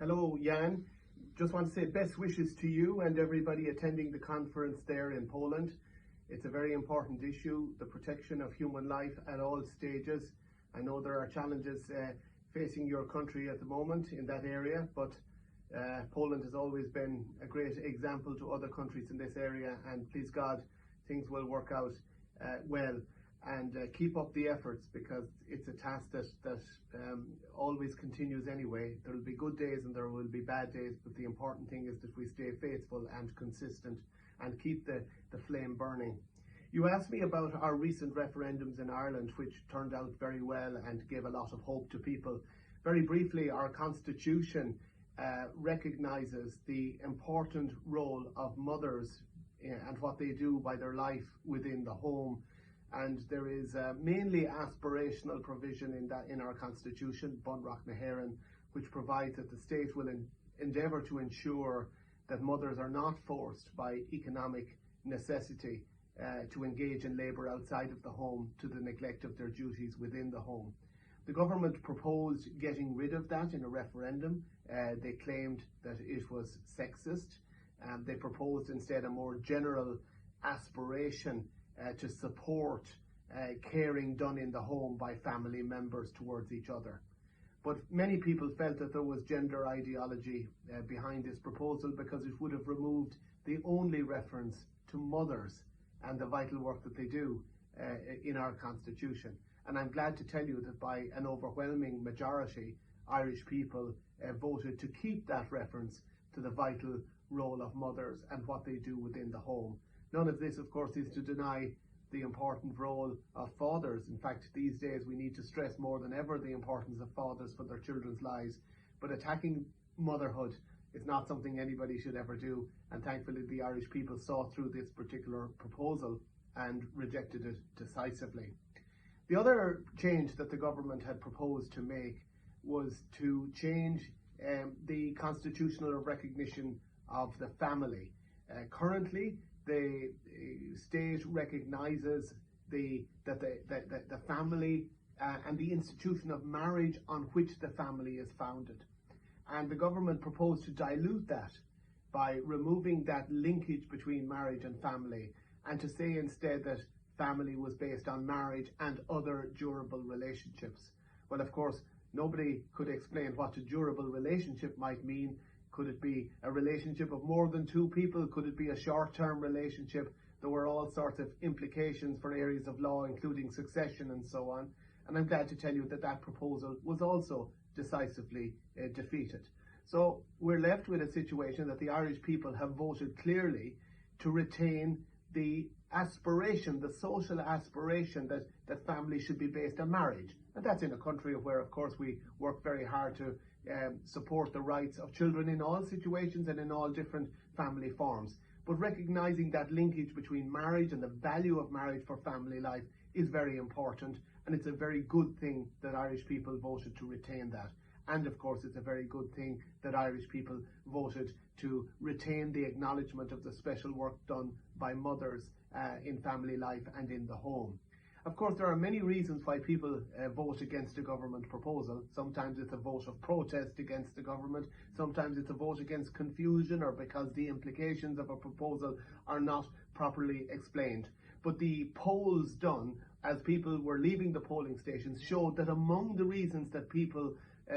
Hello, Jan. Just want to say best wishes to you and everybody attending the conference there in Poland. It's a very important issue, the protection of human life at all stages. I know there are challenges facing your country at the moment in that area, but Poland has always been a great example to other countries in this area, and please God, things will work out well. And keep up the efforts, because it's a task that always continues anyway. There will be good days and there will be bad days, but the important thing is that we stay faithful and consistent and keep the flame burning. You asked me about our recent referendums in Ireland, which turned out very well and gave a lot of hope to people. Very briefly, our constitution recognises the important role of mothers and what they do by their life within the home. And there is mainly aspirational provision in our constitution, Bunrach na hÉireann, which provides that the state will endeavour to ensure that mothers are not forced by economic necessity to engage in labour outside of the home to the neglect of their duties within the home. The government proposed getting rid of that in a referendum. They claimed that it was sexist. They proposed instead a more general aspiration to support caring done in the home by family members towards each other. But many people felt that there was gender ideology behind this proposal, because it would have removed the only reference to mothers and the vital work that they do in our constitution. And I'm glad to tell you that by an overwhelming majority, Irish people voted to keep that reference to the vital role of mothers and what they do within the home. None of this, of course, is to deny the important role of fathers. In fact, these days we need to stress more than ever the importance of fathers for their children's lives. But attacking motherhood is not something anybody should ever do. And thankfully, the Irish people saw through this particular proposal and rejected it decisively. The other change that the government had proposed to make was to change the constitutional recognition of the family. Currently, the state recognises that the family and the institution of marriage on which the family is founded. And the government proposed to dilute that by removing that linkage between marriage and family, and to say instead that family was based on marriage and other durable relationships. Well, of course, nobody could explain what a durable relationship might mean. Could it be a relationship of more than two people? Could it be a short-term relationship? There were all sorts of implications for areas of law, including succession and so on. And I'm glad to tell you that that proposal was also decisively defeated. So we're left with a situation that the Irish people have voted clearly to retain the aspiration, the social aspiration that family should be based on marriage. And that's in a country where, of course, we work very hard to support the rights of children in all situations and in all different family forms. But recognising that linkage between marriage and the value of marriage for family life is very important, and it's a very good thing that Irish people voted to retain that. And of course, it's a very good thing that Irish people voted to retain the acknowledgement of the special work done by mothers in family life and in the home. Of course, there are many reasons why people vote against a government proposal. Sometimes it's a vote of protest against the government. Sometimes it's a vote against confusion, or because the implications of a proposal are not properly explained. But the polls done as people were leaving the polling stations showed that among the reasons that people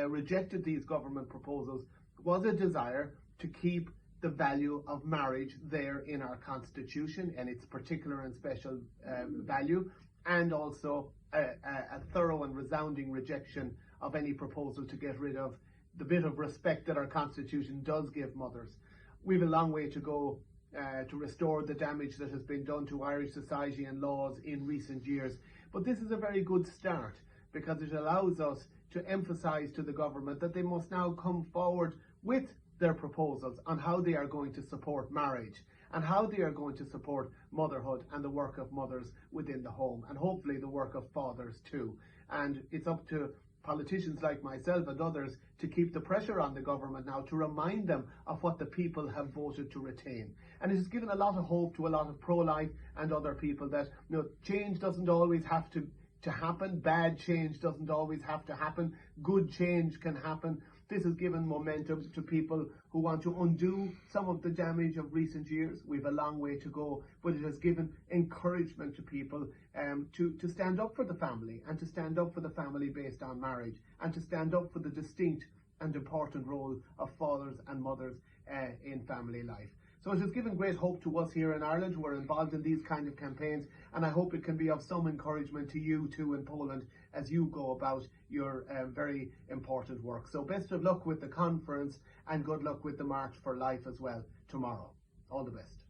rejected these government proposals was a desire to keep the value of marriage there in our constitution and its particular and special value, and also a thorough and resounding rejection of any proposal to get rid of the bit of respect that our constitution does give mothers. We've a long way to go to restore the damage that has been done to Irish society and laws in recent years. But this is a very good start, because it allows us to emphasise to the government that they must now come forward with their proposals on how they are going to support marriage and how they are going to support motherhood and the work of mothers within the home, and hopefully the work of fathers too. And it's up to politicians like myself and others to keep the pressure on the government now to remind them of what the people have voted to retain. And it has given a lot of hope to a lot of pro-life and other people that, you know, change doesn't always have to happen. Bad change doesn't always have to happen. Good change can happen. This has given momentum to people who want to undo some of the damage of recent years. We have a long way to go, but it has given encouragement to people to stand up for the family, and to stand up for the family based on marriage, and to stand up for the distinct and important role of fathers and mothers in family life. So it has given great hope to us here in Ireland who are involved in these kind of campaigns, and I hope it can be of some encouragement to you too in Poland as you go about your very important work. So best of luck with the conference, and good luck with the March for Life as well tomorrow. All the best.